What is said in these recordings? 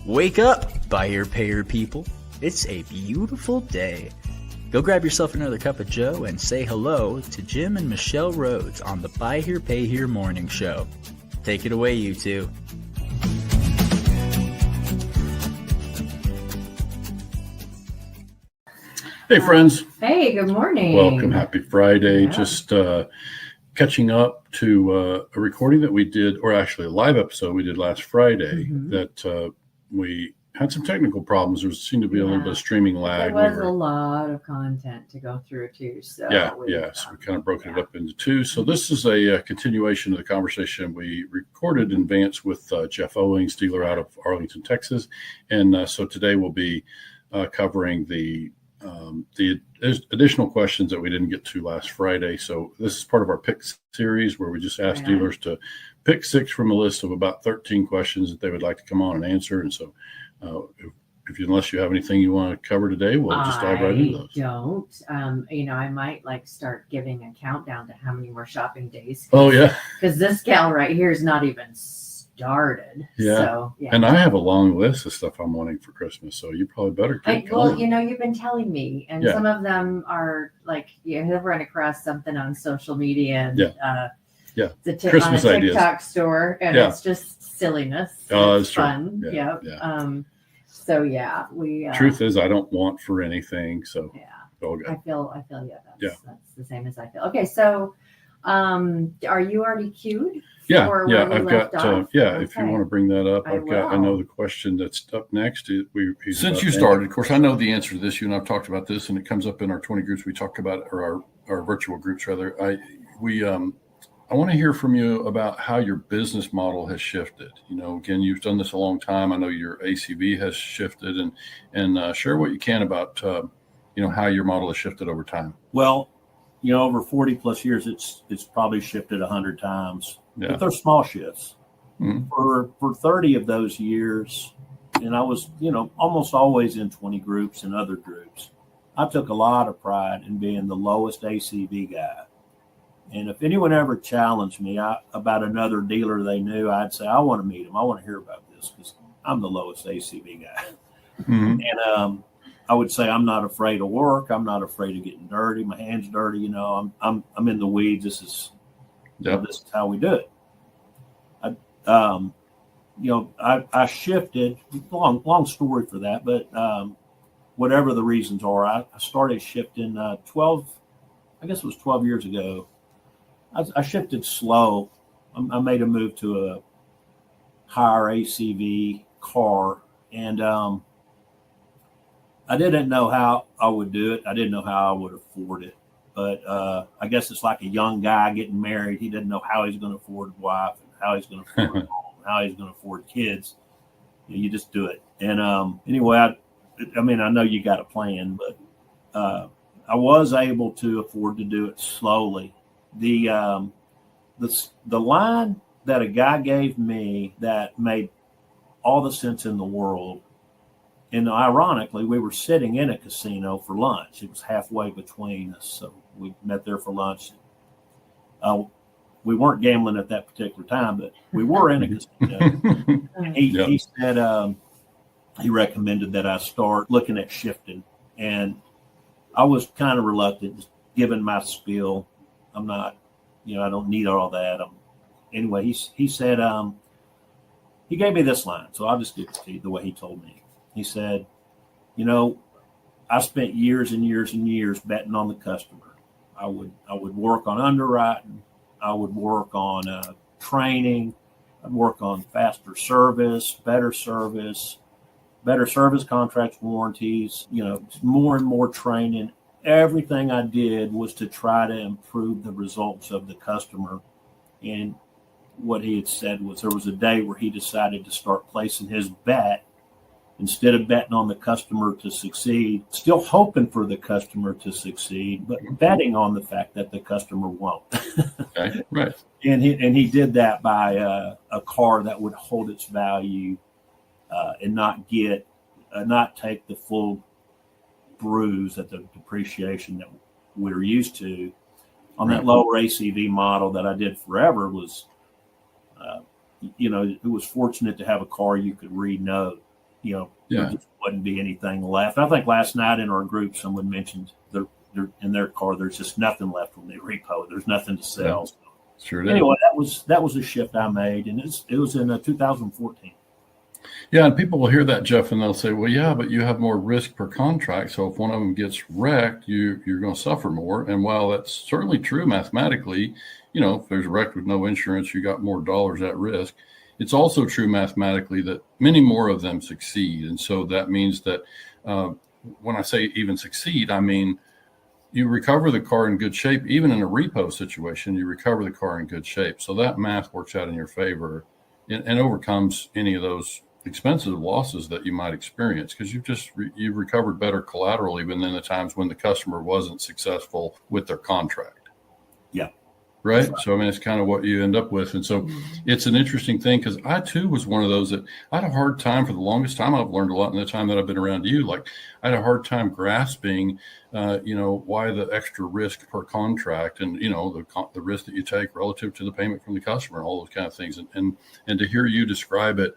Wake up, buyer payer people. It's a beautiful day. Go grab yourself another cup of joe and say hello to Jim and Michelle Rhoads on the Buy Here Pay Here Morning Show. Take it away, you two. Hey, friends. Hey, good morning. Welcome. Happy Friday. Yeah. Just catching up to a recording that we did, or actually a live episode we did last Friday that we had some technical problems. There seemed to be a little bit of streaming lag. There was a lot of content to go through too. So So we kind of broke it up into two. So this is a continuation of the conversation we recorded in advance with Jeff Owings, dealer out of Arlington, Texas. And so today we'll be covering the additional questions that we didn't get to last Friday. So this is part of our pick series where we just ask dealers to pick 6 from a list of about 13 questions that they would like to come on and answer. And so unless you have anything you want to cover today, we'll just dive right into those. I might start giving a countdown to how many more shopping days. Oh yeah. Because this gal right here is not even started. Yeah. So, yeah. And I have a long list of stuff I'm wanting for Christmas. So you probably better keep going. You've been telling me, and some of them are you have run across something on social media and the Christmas on a ideas. TikTok store, and it's just silliness. Oh, it's fun. True. We truth is I don't want for anything. So all good. I feel that's the same as I feel. Okay, so are you already queued? I've got if you want to bring that up, I know the question that's up next. Since you started, of course, I know the answer to this. You and I've talked about this, and it comes up in our 20 groups we talked about, or our virtual groups rather. I want to hear from you about how your business model has shifted. Again, you've done this a long time. I know your ACV has shifted, and share what you can about how your model has shifted over time. Well, over 40 plus years, it's probably shifted 100 times. Yeah. But they're small shifts. Mm-hmm. For 30 of those years, and I was, almost always in 20 groups and other groups, I took a lot of pride in being the lowest ACV guy. And if anyone ever challenged me about another dealer they knew, I'd say, I want to meet him. I want to hear about this because I'm the lowest ACV guy. Mm-hmm. And I would say I'm not afraid of work. I'm not afraid of getting dirty. My hands dirty. I'm in the weeds. This is this is how we do it. I shifted. Long story for that, but whatever the reasons are, I started shifting 12 years ago. I shifted slow. I made a move to a higher ACV car, and I didn't know how I would do it. I didn't know how I would afford it. But I guess it's like a young guy getting married. He didn't know how he's going to afford a wife and how he's going to afford a home, how he's going to afford kids. You just do it. And anyway, I know you got a plan, but I was able to afford to do it slowly. The line that a guy gave me that made all the sense in the world. And ironically, we were sitting in a casino for lunch. It was halfway between us. So we met there for lunch. We weren't gambling at that particular time, but we were in a casino. He said he recommended that I start looking at shifting. And I was kind of reluctant, just given my spiel. I'm not, I don't need all that. Anyway, he said, he gave me this line. So I'll just give it to you the way he told me. He said, I spent years and years and years betting on the customer. I would work on underwriting. I would work on training. I'd work on faster service, better service contracts, warranties, more and more training. Everything I did was to try to improve the results of the customer. And what he had said was there was a day where he decided to start placing his bet. Instead of betting on the customer to succeed, still hoping for the customer to succeed, but betting on the fact that the customer won't. Okay, right. And he did that by a car that would hold its value and not take the full bruise at the depreciation that we're used to. On that lower ACV model that I did forever was, it was fortunate to have a car you could read note. there just wouldn't be anything left. I think last night in our group, someone mentioned they're in their car, there's just nothing left when they repo. There's nothing to sell. So Sure did. anyway, that was a shift I made, and it was in 2014. Yeah, and people will hear that, Jeff, and they'll say, well, yeah, but you have more risk per contract. So if one of them gets wrecked, you're going to suffer more. And while that's certainly true mathematically, if there's a wreck with no insurance, you got more dollars at risk. It's also true mathematically that many more of them succeed. And so that means that when I say even succeed, I mean, you recover the car in good shape. Even in a repo situation, you recover the car in good shape. So that math works out in your favor and overcomes any of those expensive losses that you might experience, because you've recovered better collateral even in the times when the customer wasn't successful with their contract. Yeah. Right. So, I mean, it's kind of what you end up with. And so it's an interesting thing, because I, too, was one of those that I had a hard time for the longest time. I've learned a lot in the time that I've been around you. Like, I had a hard time grasping, why the extra risk per contract and, the risk that you take relative to the payment from the customer, all those kind of things. And to hear you describe it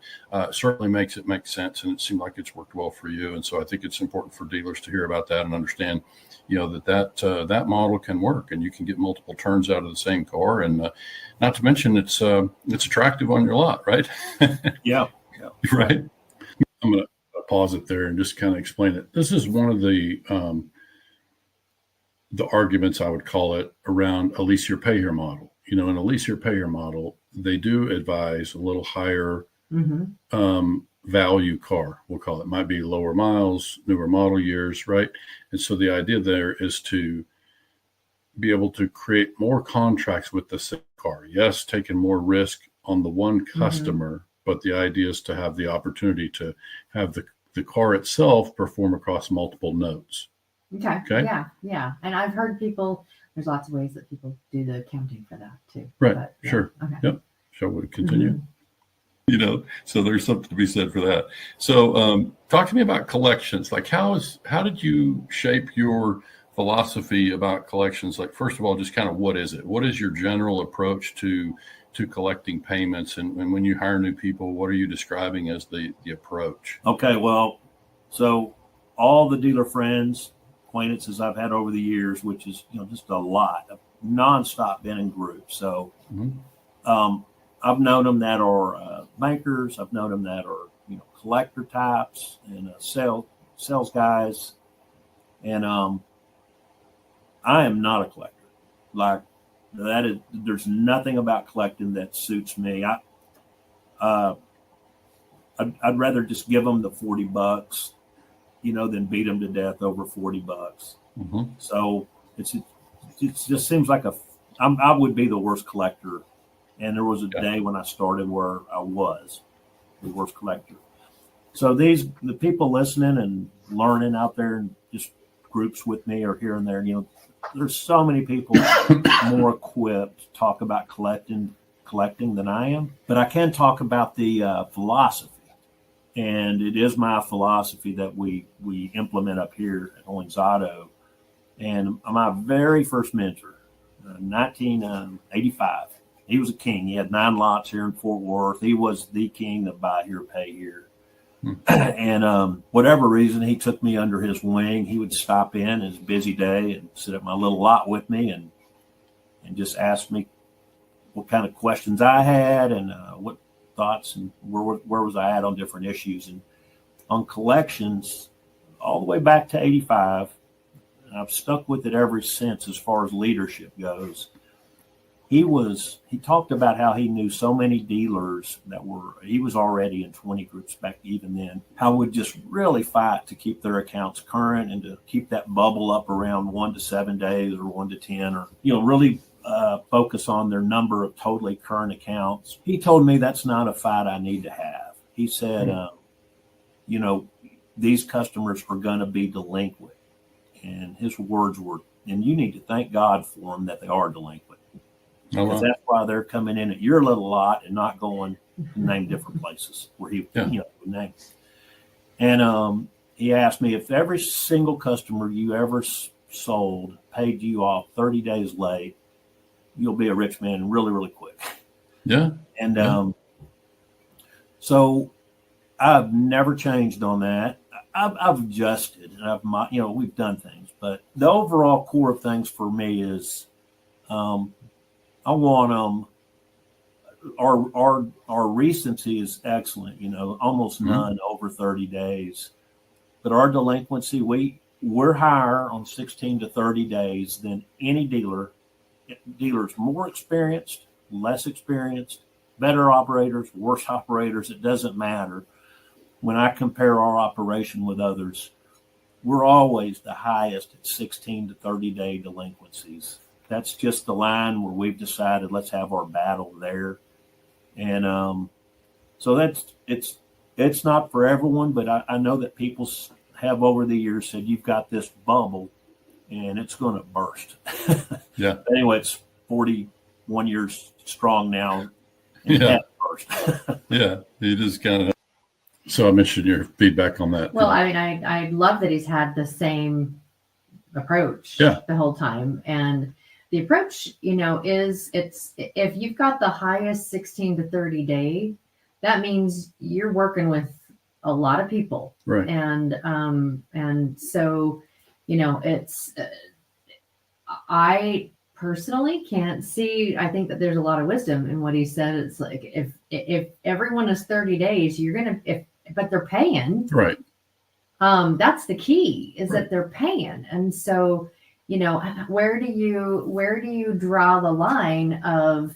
certainly makes it make sense. And it seemed like it's worked well for you. And so I think it's important for dealers to hear about that and understand that model can work, and you can get multiple turns out of the same car, and not to mention it's attractive on your lot, right? Yeah. Right. I'm going to pause it there and just kind of explain it. This is one of the arguments, I would call it, around a lease your pay here model. In a lease your pay here model, they do advise a little higher value car, we'll call it. Might be lower miles, newer model years, right? And so the idea there is to be able to create more contracts with the same car. Yes, taking more risk on the one customer, but the idea is to have the opportunity to have the car itself perform across multiple nodes. Okay. Yeah. And I've heard there's lots of ways that people do the accounting for that too. Right. But, yeah. Sure. Okay. Yep. Shall we continue? So there's something to be said for that. So talk to me about collections. Like, how did you shape your philosophy about collections? Like, first of all, just kind of what is it? What is your general approach to collecting payments? And when you hire new people, what are you describing as the approach? Okay, well, so all the dealer friends, acquaintances I've had over the years, which is, just a lot, of nonstop been in groups. So I've known them that are bankers. I've known them that are, collector types and sales guys. And I am not a collector. Like, there's nothing about collecting that suits me. I'd rather just give them the $40, than beat them to death over $40. So it just seems like I would be the worst collector. And there was a day when I started where I was the worst collector. So the people listening and learning out there and just groups with me or here and there, there's so many people more equipped to talk about collecting than I am. But I can talk about the philosophy. And it is my philosophy that we implement up here at Owings Auto. And my very first mentor, 1985, he was a king. He had 9 lots here in Fort Worth. He was the king of buy here, pay here. And whatever reason, he took me under his wing. He would stop in his busy day and sit at my little lot with me and just ask me what kind of questions I had and what thoughts and where was I at on different issues. And on collections, all the way back to 85, and I've stuck with it ever since as far as leadership goes. He talked about how he knew so many dealers he was already in 20 groups back even then, how would just really fight to keep their accounts current and to keep that bubble up around 1 to 7 days or 1 to 10, or, really focus on their number of totally current accounts. He told me that's not a fight I need to have. He said, these customers are going to be delinquent. And his words were, and you need to thank God for them that they are delinquent. Because that's why they're coming in at your little lot and not going to name different places where he would name. And he asked me if every single customer you ever sold paid you off 30 days late, you'll be a rich man really, really quick. Yeah. And so I've never changed on that. I've adjusted, and we've done things, but the overall core of things for me is, I want our recency is excellent. Almost none over 30 days, but our delinquency we're higher on 16 to 30 days than any dealer. Dealers more experienced, less experienced, better operators, worse operators. It doesn't matter. When I compare our operation with others, we're always the highest at 16 to 30 day delinquencies. That's just the line where we've decided let's have our battle there. And so it's not for everyone, but I know that people have over the years said you've got this bubble and it's going to burst. Yeah. Anyway, it's 41 years strong now. Yeah. Yeah. You just kind of. So I mentioned your feedback on that. Well, I mean, I love that he's had the same approach the whole time. And the approach, is if you've got the highest 16 to 30 day, that means you're working with a lot of people. Right. And so, it's, I personally can't see, I think that there's a lot of wisdom in what he said. It's like, if everyone is 30 days, you're going to, but they're paying. Right. That's the key is that they're paying. And so, where do you draw the line of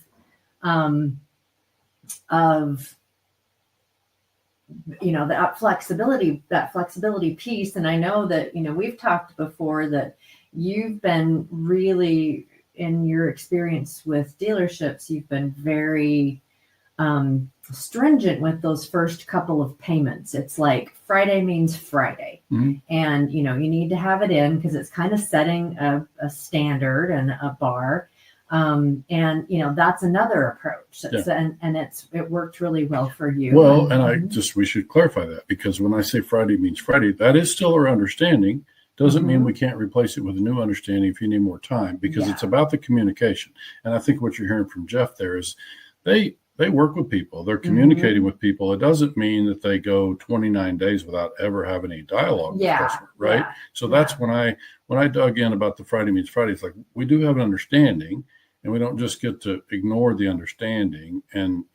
that flexibility piece. And I know that, we've talked before that you've been really, in your experience with dealerships, you've been very stringent with those first couple of payments. It's like Friday means Friday. And, you need to have it in because it's kind of setting a standard and a bar. And that's another approach. And it worked really well for you. Well, and we should clarify that, because when I say Friday means Friday, that is still our understanding. Doesn't mean we can't replace it with a new understanding if you need more time, because it's about the communication. And I think what you're hearing from Jeff there is they work with people. They're communicating with people. It doesn't mean that they go 29 days without ever having any dialogue with the customer, right? So that's when I dug in about the Friday means Friday. It's like, we do have an understanding, and we don't just get to ignore the understanding. And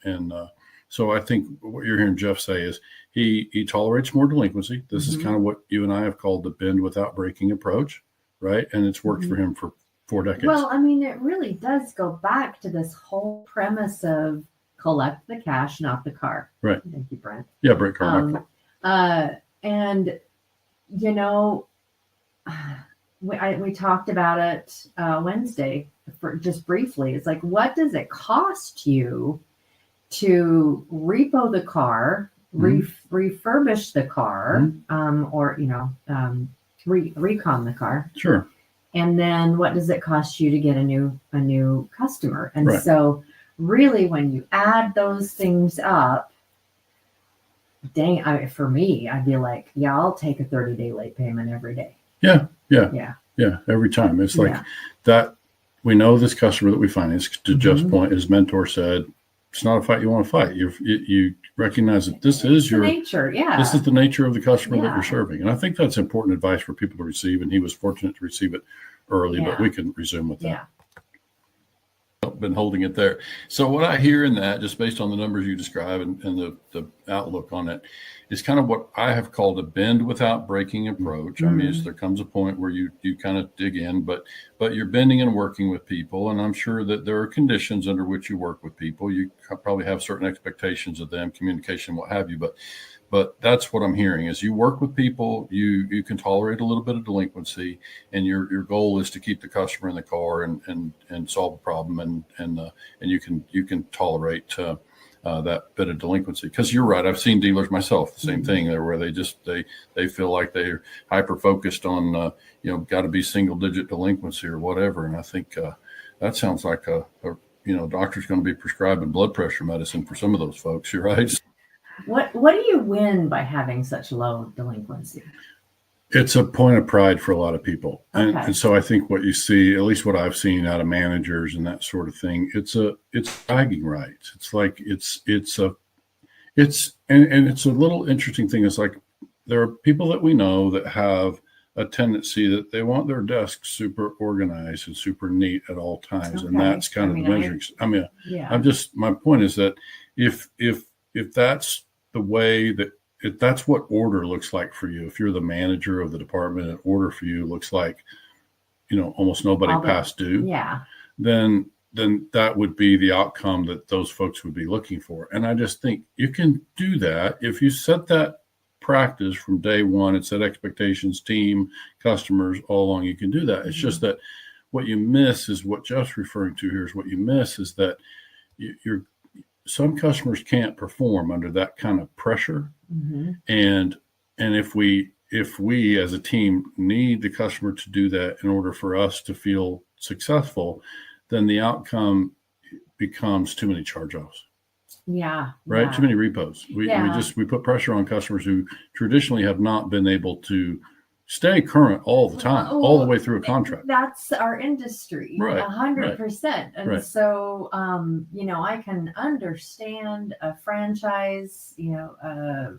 so I think what you're hearing Jeff say is he tolerates more delinquency. This is kind of what you and I have called the bend without breaking approach, right? And it's worked for him for 4 decades. Well, I mean, it really does go back to this whole premise of collect the cash, not the car. Right. Thank you, Brent. Yeah, Brent Carmichael. And we talked about it Wednesday just briefly. It's like, what does it cost you to repo the car, refurbish the car, or recon the car? Sure. And then what does it cost you to get a new customer? And so really, when you add those things up, for me, I'd be like, I'll take a 30-day late payment every day. Yeah. Every time. It's like that. We know this customer that we finance, to Jeff's point, his mentor said, it's not a fight you want to fight. You recognize that this is your nature. Yeah. This is the nature of the customer that you're serving. And I think that's important advice for people to receive. And he was fortunate to receive it early, but we can resume with that. Yeah. Been holding it there. So what I hear in that, just based on the numbers you describe and the outlook on it, is kind of what I have called a bend without breaking approach. I mean, there comes a point where you kind of dig in, but you're bending and working with people. And I'm sure that there are conditions under which you work with people. You probably have certain expectations of them, communication, what have you. But that's what I'm hearing is you work with people, you can tolerate a little bit of delinquency, and your goal is to keep the customer in the car and solve a problem, and you can tolerate that bit of delinquency. Because you're right, I've seen dealers myself, the same thing there, where they feel like they're hyper focused on got to be single digit delinquency or whatever, and I think that sounds like a doctor's going to be prescribing blood pressure medicine for some of those folks. You're right. What do you win by having such low delinquency? It's a point of pride for a lot of people. Okay. And so I think what you see, at least what I've seen out of managers and that sort of thing, it's bragging rights. It's like it's And it's a little interesting thing. It's like there are people that we know that have a tendency that they want their desk super organized and super neat at all times. And that's kind of the measuring. My point is that if that's the way that, if that's what order looks like for you, if you're the manager of the department and order for you looks like, almost nobody past due, then that would be the outcome that those folks would be looking for. And I just think you can do that if you set that practice from day one and set expectations, team, customers, all along. You can do that. It's just that what you miss is what Jeff's referring to here. Is what you miss is that some customers can't perform under that kind of pressure. And if we as a team need the customer to do that in order for us to feel successful, then the outcome becomes too many charge-offs. Yeah. Right. Yeah. Too many repos. We put pressure on customers who traditionally have not been able to stay current all the time, all the way through a contract. That's our industry, right? 100%. And so, I can understand a franchise, a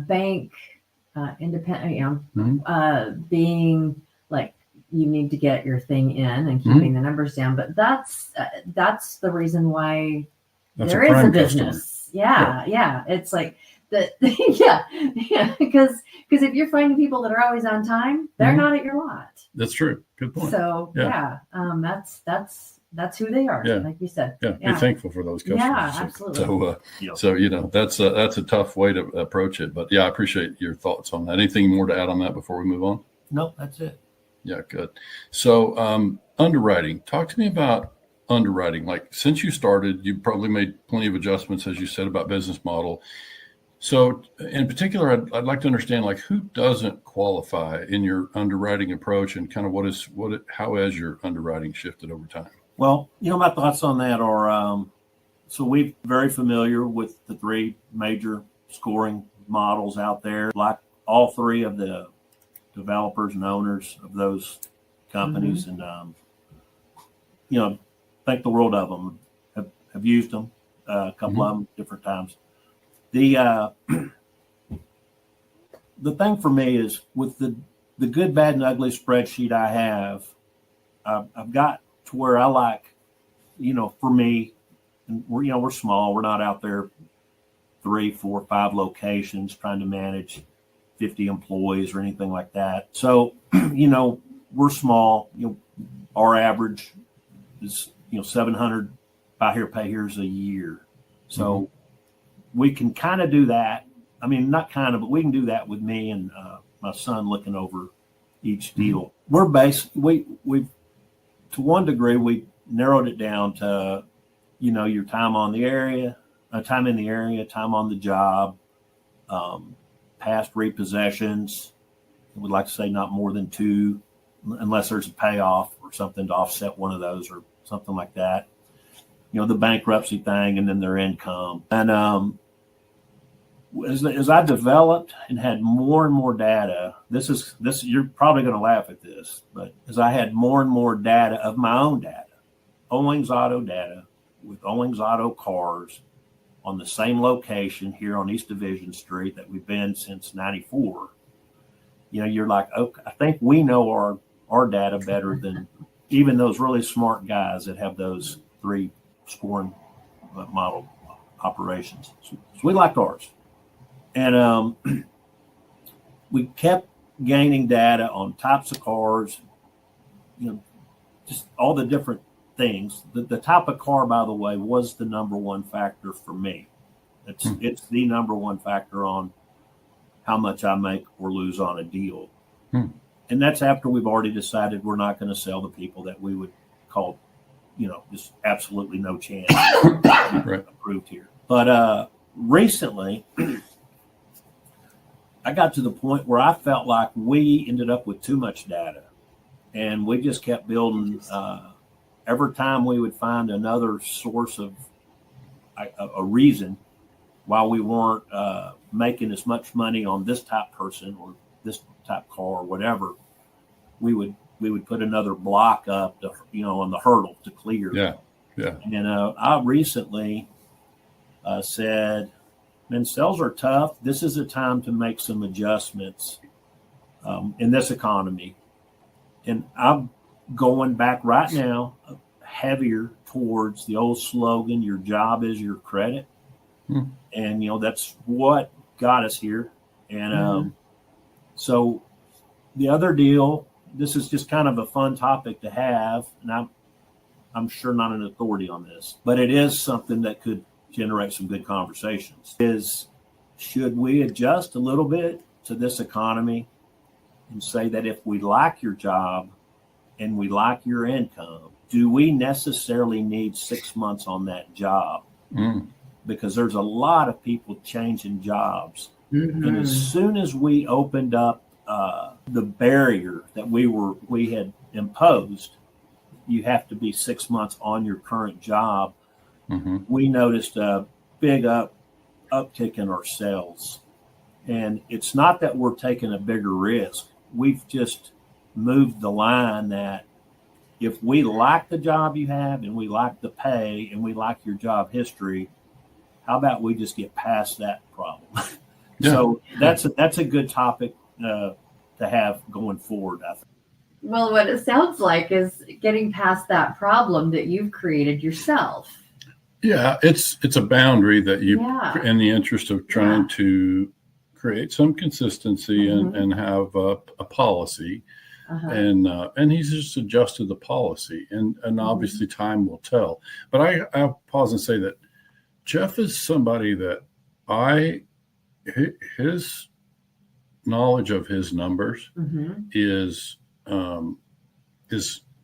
bank, independent, being like, you need to get your thing in and keeping the numbers down. But that's the reason why there is a business. Yeah. It's like that. Because if you're finding people that are always on time, they're not at your lot. That's true. Good point. So that's who they are. Like you said. Be thankful for those customers. Yeah, absolutely. So that's a tough way to approach it. But I appreciate your thoughts on that. Anything more to add on that before we move on? No, that's it. Yeah, good. So underwriting. Talk to me about underwriting. Like, since you started, you probably made plenty of adjustments, as you said, about business model. So in particular, I'd like to understand, like, who doesn't qualify in your underwriting approach, and kind of how has your underwriting shifted over time? Well, my thoughts on that are, so we're very familiar with the three major scoring models out there. Like all three of the developers and owners of those companies, and think the world of them, have used them, a couple of them different times. The thing for me is with the good, bad, and ugly spreadsheet I have, I've got to where I like, for me, and we're small, we're not out there 3, 4, 5 locations trying to manage 50 employees or anything like that. So, we're small. Our average is 700 buy here, pay here's a year. So we can kind of do that. I mean, not kind of, but we can do that with me and my son looking over each deal. We're we've to one degree, we narrowed it down to, your time on the area, time in the area, time on the job, past repossessions. We'd like to say not more than 2, unless there's a payoff or something to offset one of those or something like that. The bankruptcy thing, and then their income. And as I developed and had more and more data, this you're probably going to laugh at this, but as I had more and more data of my own data, Owings Auto data with Owings Auto cars on the same location here on East Division Street that we've been since '94, you're like, okay, I think we know our data better than even those really smart guys that have those 3 scoring model operations. So we liked ours. And we kept gaining data on types of cars, just all the different things. The type of car, by the way, was the number one factor for me. It's the number one factor on how much I make or lose on a deal. And that's after we've already decided we're not going to sell the people that we would call, just absolutely no chance approved here. But recently, I got to the point where I felt like we ended up with too much data, and we just kept building. Every time we would find another source of a reason why we weren't making as much money on this type person or this type car or whatever, we would put another block up to, on the hurdle to clear. Yeah. And I recently said, "Man, sales are tough. This is a time to make some adjustments in this economy." And I'm going back right now heavier towards the old slogan, "Your job is your credit." And, that's what got us here. And so the other deal, this is just kind of a fun topic to have. And I'm sure not an authority on this, but it is something that could generate some good conversations. Should we adjust a little bit to this economy and say that if we like your job and we like your income, do we necessarily need 6 months on that job? Because there's a lot of people changing jobs. And as soon as we opened up the barrier that we had imposed, you have to be 6 months on your current job. We noticed a big uptick in our sales. And it's not that we're taking a bigger risk. We've just moved the line that if we like the job you have and we like the pay and we like your job history, how about we just get past that problem? So that's a good topic to have going forward, I think. Well, what it sounds like is getting past that problem that you've created yourself. Yeah, it's a boundary that you, in the interest of trying to create some consistency and have a policy, and he's just adjusted the policy, and obviously time will tell. But I'll pause and say that Jeff is somebody that his knowledge of his numbers is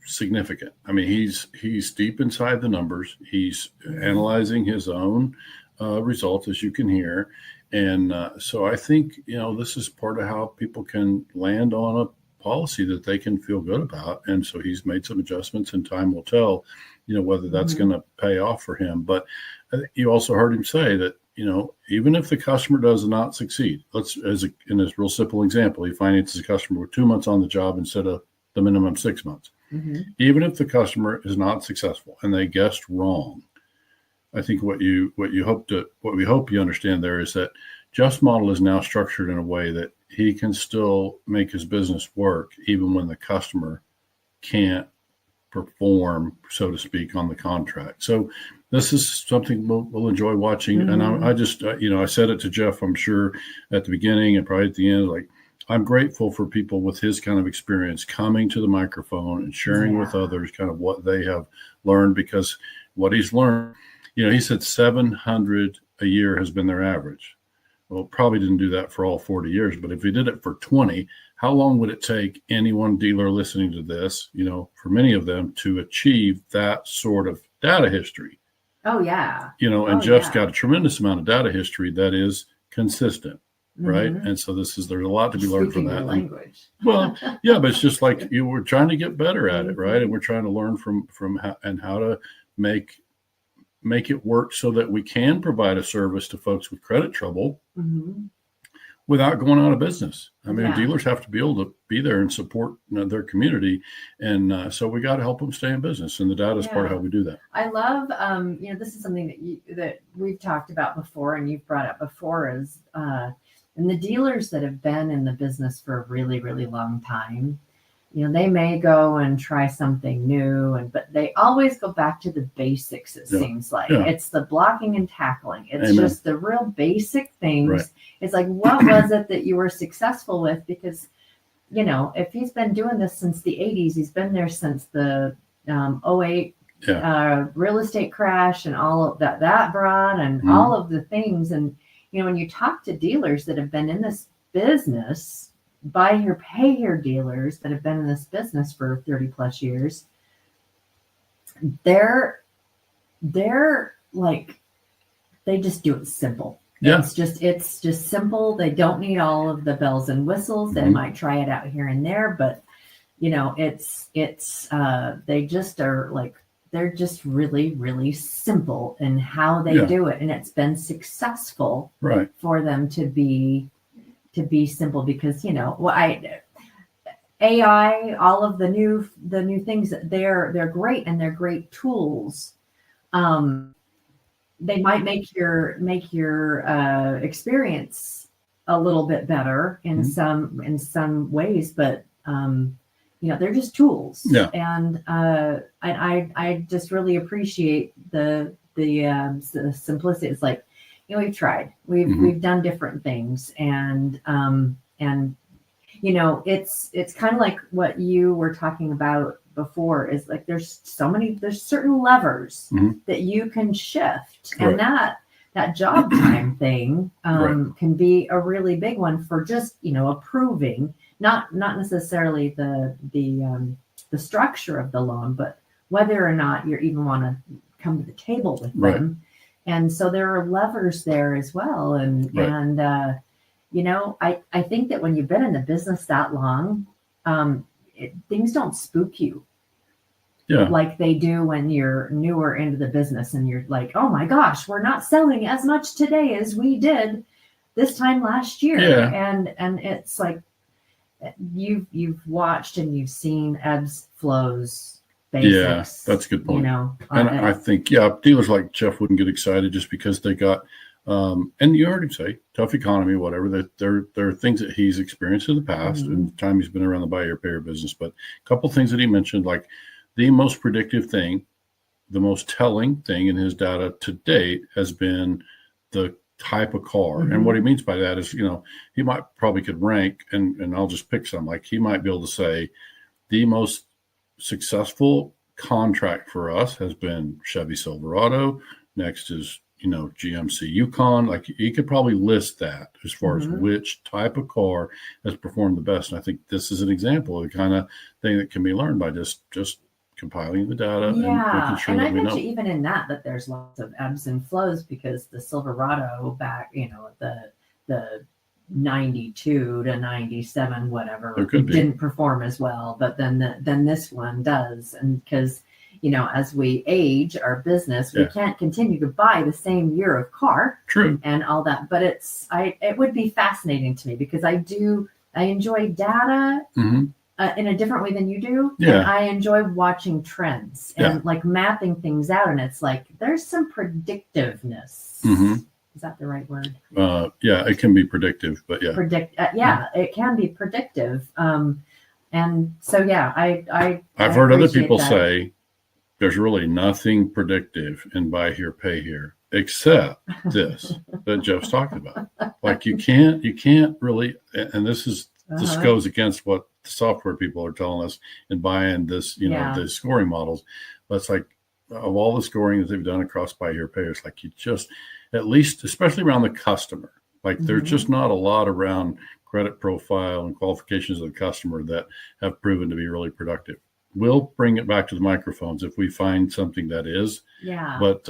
significant. I mean, he's deep inside the numbers. He's analyzing his own results, as you can hear. And so I think, this is part of how people can land on a policy that they can feel good about. And so he's made some adjustments, and time will tell, whether that's going to pay off for him. But you also heard him say that, even if the customer does not succeed, in this real simple example, he finances a customer with 2 months on the job instead of the minimum 6 months. Even if the customer is not successful and they guessed wrong, I think what we hope you understand there is that Jeff's model is now structured in a way that he can still make his business work even when the customer can't perform, so to speak, on the contract. So this is something we'll enjoy watching. And I just, I said it to Jeff, I'm sure at the beginning and probably at the end, like, I'm grateful for people with his kind of experience coming to the microphone and sharing with others kind of what they have learned, because what he's learned, he said 700 a year has been their average. Well, probably didn't do that for all 40 years, but if he did it for 20, how long would it take any one dealer listening to this, for many of them to achieve that sort of data history? Oh, yeah. And Jeff's got a tremendous amount of data history that is consistent. Right. And so there's a lot to be learned from that. Language. Well, yeah, but it's just like we're trying to get better at it. Right. And we're trying to learn from how to make it work so that we can provide a service to folks with credit trouble without going out of business. I mean, dealers have to be able to be there and support their community. And so we got to help them stay in business. And the data is part of how we do that. I love, this is something that we've talked about before and you've brought up before is, and the dealers that have been in the business for a really, really long time, they may go and try something new, but they always go back to the basics, it seems like. It's the blocking and tackling. It's just the real basic things. Right. It's like, what was it that you were successful with? Because, if he's been doing this since the 80s, he's been there since the 08 real estate crash and all of that brought and all of the things. And, when you talk to dealers that have been in this business, buy here, pay here dealers that have been in this business for 30 plus years, they're like, they just do it simple. Yeah. It's just simple. They don't need all of the bells and whistles. They might try it out here and there, but they just are like, they're just really, really simple in how they do it. And it's been successful for them to be simple because, AI, all of the new things, they're great and they're great tools. they might make your experience a little bit better in some ways, but they're just tools. Yeah. And I just really appreciate the simplicity. It's like, we've tried, we've done different things, and it's kind of like what you were talking about before, is like there's certain levers that you can shift, and that job time thing can be a really big one for just approving, not necessarily the structure of the loan, but whether or not you even want to come to the table with them. And so there are levers there as well. And I think that when you've been in the business that long, things don't spook you like they do when you're newer into the business, and you're like, oh my gosh, we're not selling as much today as we did this time last year. And it's like, you've watched and you've seen ebbs, flows, basics. Yeah, that's a good point. And I think, dealers like Jeff wouldn't get excited just because they got, and you heard him say, tough economy, whatever, that there are things that he's experienced in the past and the time he's been around the buy your payer business. But a couple of things that he mentioned, like the most predictive thing, the most telling thing in his data to date has been the type of car. And what he means by that is, he probably could rank, and I'll just pick some, like he might be able to say the most successful contract for us has been Chevy Silverado. Next is, GMC Yukon. Like he could probably list that as far as which type of car has performed the best. And I think this is an example of the kind of thing that can be learned by just compiling the data and making sure that we know. And I bet you even in that there's lots of ebbs and flows, because the Silverado back, the 92 to 97, whatever, didn't perform as well, but then this one does. And because, as we age our business, we can't continue to buy the same year of car. True. And all that. But it would be fascinating to me, because I enjoy data in a different way than you do. Yeah. And I enjoy watching trends and like mapping things out. And it's like, there's some predictiveness. Is that the right word? It can be predictive, but it can be predictive. And so, I've heard other people say there's really nothing predictive in buy here, pay here, except this that Jeff's talking about. Like you can't really, and this goes against what the software people are telling us in buying this, the scoring models. But it's like, of all the scoring that they've done across buy here, pay here, it's like you just, at least, especially around the customer, like there's just not a lot around credit profile and qualifications of the customer that have proven to be really productive. We'll bring it back to the microphones if we find something that is. Yeah. But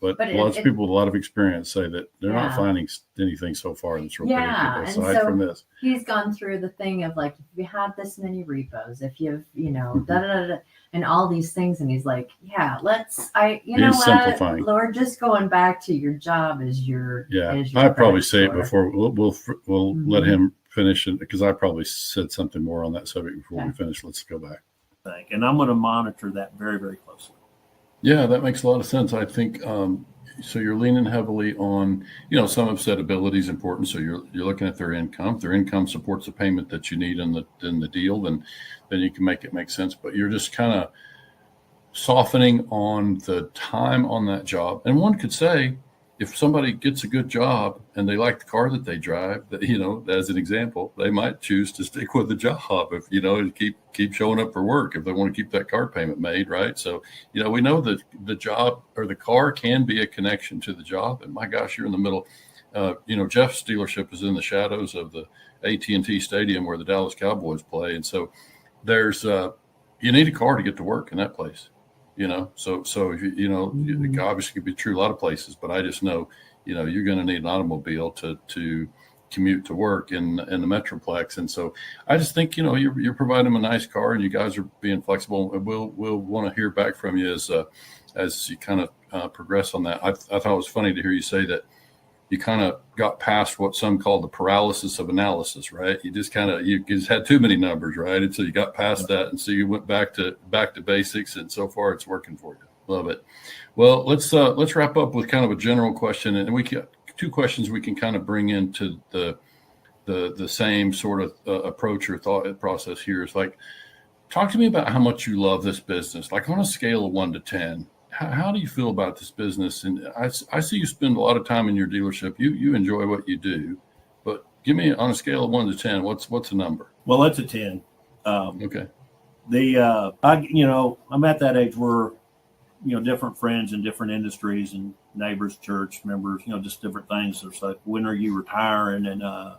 lots of people with a lot of experience say that they're not finding anything so far that's real predictable aside from this. He's gone through the thing of like, if you have this many repos, if you've, and all these things, and he's like, simplifying. Lord, just going back to your job as your I probably say it before we'll let him finish it, because I probably said something more on that subject before we finish. Let's go back. And I'm going to monitor that very, very closely. Yeah, that makes a lot of sense. I think so. You're leaning heavily on, some have said ability is important. So you're looking at their income. If their income supports the payment that you need in the deal, then you can make it make sense. But you're just kind of softening on the time on that job. And one could say, if somebody gets a good job and they like the car that they drive, that, as an example, they might choose to stick with the job if, and keep showing up for work if they want to keep that car payment made. Right. So, we know that the job or the car can be a connection to the job. And my gosh, you're in the middle. Jeff's dealership is in the shadows of the AT&T Stadium where the Dallas Cowboys play. And so there's you need a car to get to work in that place. So it obviously could be true a lot of places, but I just know, you're going to need an automobile to commute to work in the Metroplex. And so I just think, you're providing them a nice car and you guys are being flexible, and we'll want to hear back from you as you kind of progress on that. I thought it was funny to hear you say that you kind of got past what some call the paralysis of analysis, right? You just you just had too many numbers, right? And so you got past that. And so you went back to basics, and so far it's working for you. Love it. Well, let's wrap up with kind of a general question, and we can, two questions we can kind of bring into the same sort of approach or thought process here. Is like, talk to me about how much you love this business. Like on a scale of 1 to 10, how do you feel about this business? And I see you spend a lot of time in your dealership. You enjoy what you do, but give me on a scale of 1 to 10, what's a number? Well, it's a 10. Okay. I'm at that age where, different friends in different industries and neighbors, church members, just different things. It's like, when are you retiring? And, I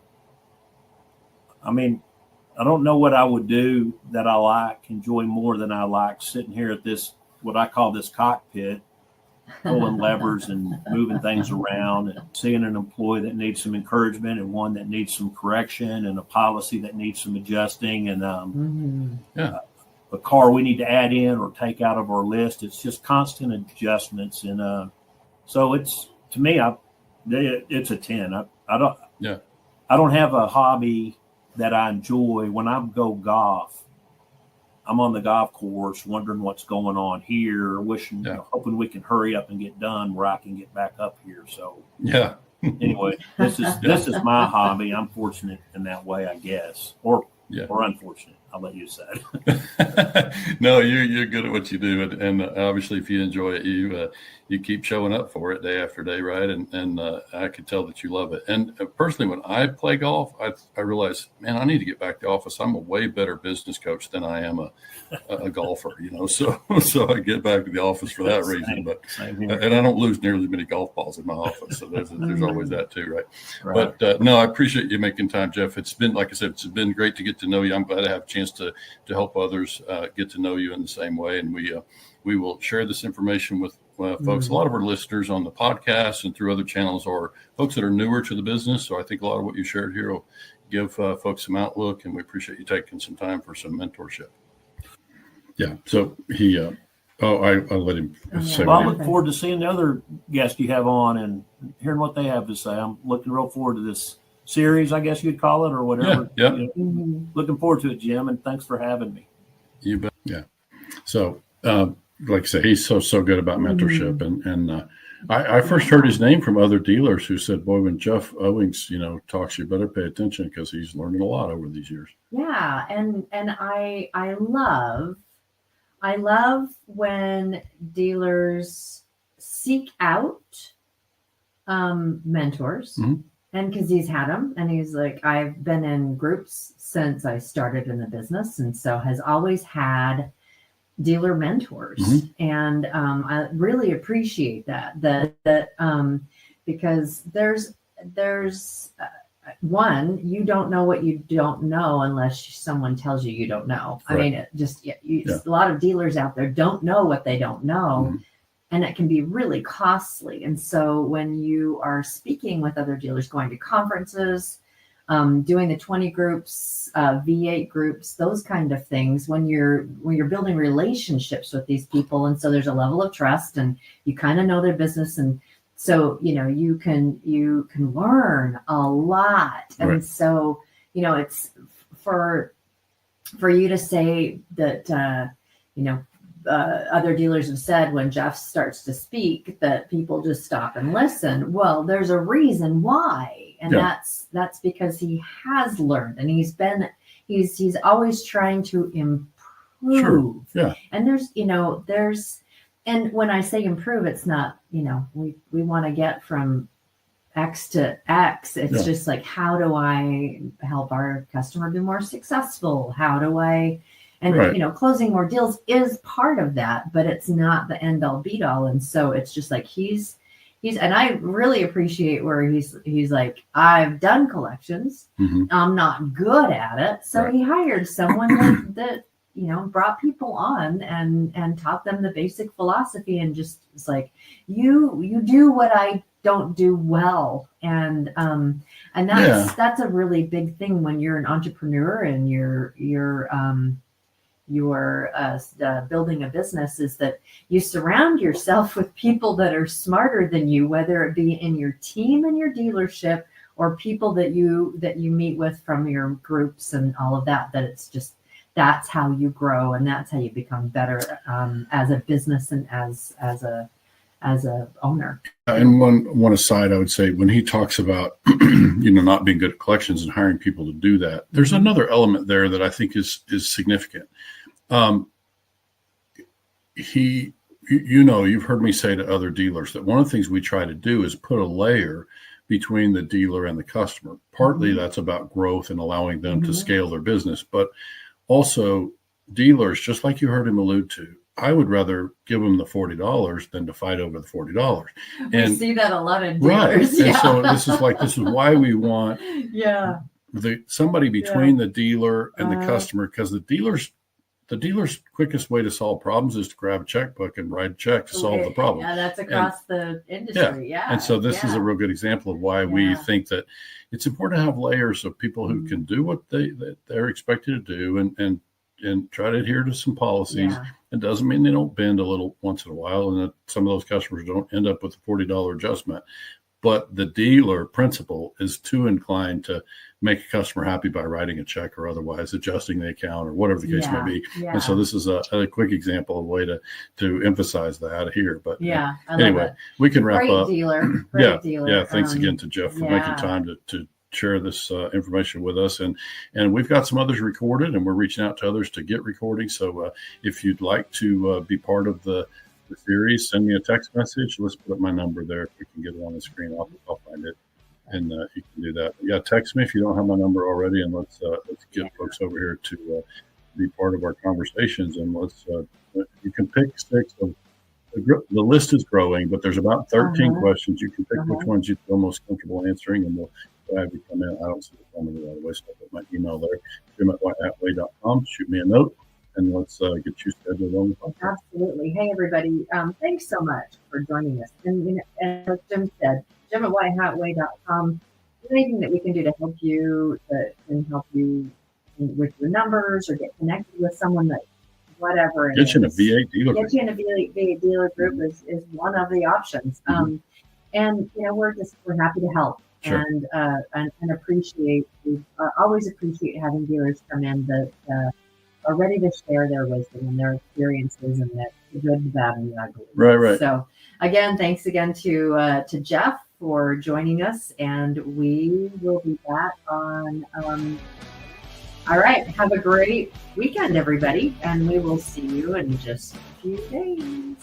don't know what I would do that I enjoy more than I like sitting here at this, what I call this cockpit, pulling levers and moving things around and seeing an employee that needs some encouragement and one that needs some correction and a policy that needs some adjusting and a car we need to add in or take out of our list. It's just constant adjustments. And so it's, to me, it's a 10. I don't have a hobby that I enjoy. When I go golf, I'm on the golf course wondering what's going on here, wishing, hoping we can hurry up and get done where I can get back up here. So anyway, this is my hobby. I'm fortunate in that way, I guess, or unfortunate. I'll let you decide. No, you're good at what you do, and obviously, if you enjoy it, you keep showing up for it day after day, right? And I could tell that you love it. And personally, when I play golf, I realize, man, I need to get back to office. I'm a way better business coach than I am a golfer, So I get back to the office for that reason. But and I don't lose nearly as many golf balls in my office, so there's always that too, right? But no, I appreciate you making time, Jeff. It's been, like I said, it's been great to get to know you. I'm glad to have a chance to help others get to know you in the same way, and we will share this information with folks. A lot of our listeners on the podcast and through other channels are folks that are newer to the business. So I think a lot of what you shared here will give folks some outlook, and we appreciate you taking some time for some mentorship. Yeah. So he, I'll let him say. Well, I look forward to seeing the other guests you have on and hearing what they have to say. I'm looking real forward to this series, I guess you'd call it, or whatever. Yeah. Looking forward to it, Jim, and thanks for having me. You bet. Yeah. So, like I said, he's so good about mentorship, and I first heard his name from other dealers who said, "Boy, when Jeff Owings, talks, you better pay attention because he's learning a lot over these years." Yeah, and I love when dealers seek out mentors. And because he's had them, and he's like, I've been in groups since I started in the business, and so has always had dealer mentors. And I really appreciate that because there's one, you don't know what you don't know unless someone tells you don't know. Right. I mean, a lot of dealers out there don't know what they don't know. And it can be really costly. And so when you are speaking with other dealers, going to conferences, doing the 20 groups, V8 groups, those kind of things, when you're building relationships with these people, and so there's a level of trust, and you kind of know their business, and so you can learn a lot. Right. And so it's for you to say that other dealers have said when Jeff starts to speak that people just stop and listen. Well, there's a reason why. And that's because he has learned, and he's always trying to improve. Sure. Yeah. And there's, and when I say improve, it's not, we want to get from X to X. It's just like, how do I help our customer be more successful? How do I, and closing more deals is part of that, but it's not the end all be all. And so it's just like he's, and I really appreciate where he's like, I've done collections. I'm not good at it. So he hired someone that brought people on and taught them the basic philosophy, and just it's like, you do what I don't do well. And that's a really big thing when you're an entrepreneur and you're building a business, is that you surround yourself with people that are smarter than you, whether it be in your team in your dealership or people that you meet with from your groups and all of that. That it's just that's how you grow, and that's how you become better as a business and as a owner. And one aside, I would say, when he talks about not being good at collections and hiring people to do that, there's another element there that I think is significant. You've heard me say to other dealers that one of the things we try to do is put a layer between the dealer and the customer. Partly that's about growth and allowing them to scale their business, but also dealers, just like you heard him allude to, I would rather give them the $40 than to fight over the $40. And we see that a lot of right. dealers. And so this is why we want somebody between the dealer and the customer, because the dealer's quickest way to solve problems is to grab a checkbook and write a check to solve the problem. Yeah, that's across the industry. Yeah. And so this is a real good example of why we think that it's important to have layers of people who can do what they're expected to do and try to adhere to some policies. Yeah. It doesn't mean they don't bend a little once in a while, and that some of those customers don't end up with a $40 adjustment. But the dealer principal is too inclined to make a customer happy by writing a check or otherwise adjusting the account or whatever the case may be. Yeah. And so this is a quick example of a way to emphasize that here. But I anyway, we can wrap up. Great dealer. Yeah. Thanks again to Jeff for making time to share this information with us. And we've got some others recorded, and we're reaching out to others to get recording. So if you'd like to be part of the series, send me a text message. Let's put up my number there. If we can get it on the screen, I'll find it. And you can do that. But text me if you don't have my number already, and let's get folks over here to be part of our conversations. And let's you can pick 6 of the list is growing, but there's about 13 questions. You can pick which ones you feel most comfortable answering, and we'll have you come in. I don't see the phone number right away, so I'll put my email there. Jim@whitehatway.com. Shoot me a note, and let's get you scheduled on the podcast. Absolutely. Hey, everybody. Thanks so much for joining us. And as Jim said, Jim@whitehatway.com. Anything that we can do to help you, that can help you with your numbers or get connected with someone that, whatever. Get you in a VA dealer group. Get you in a VA dealer group is one of the options. And we're happy to help. Sure. And appreciate, always appreciate having dealers come in that are ready to share their wisdom and their experiences and the good, the bad, and the ugly. Right. So again, thanks again to Jeff for joining us, and we will be back on. All right, have a great weekend, everybody, and we will see you in just a few days.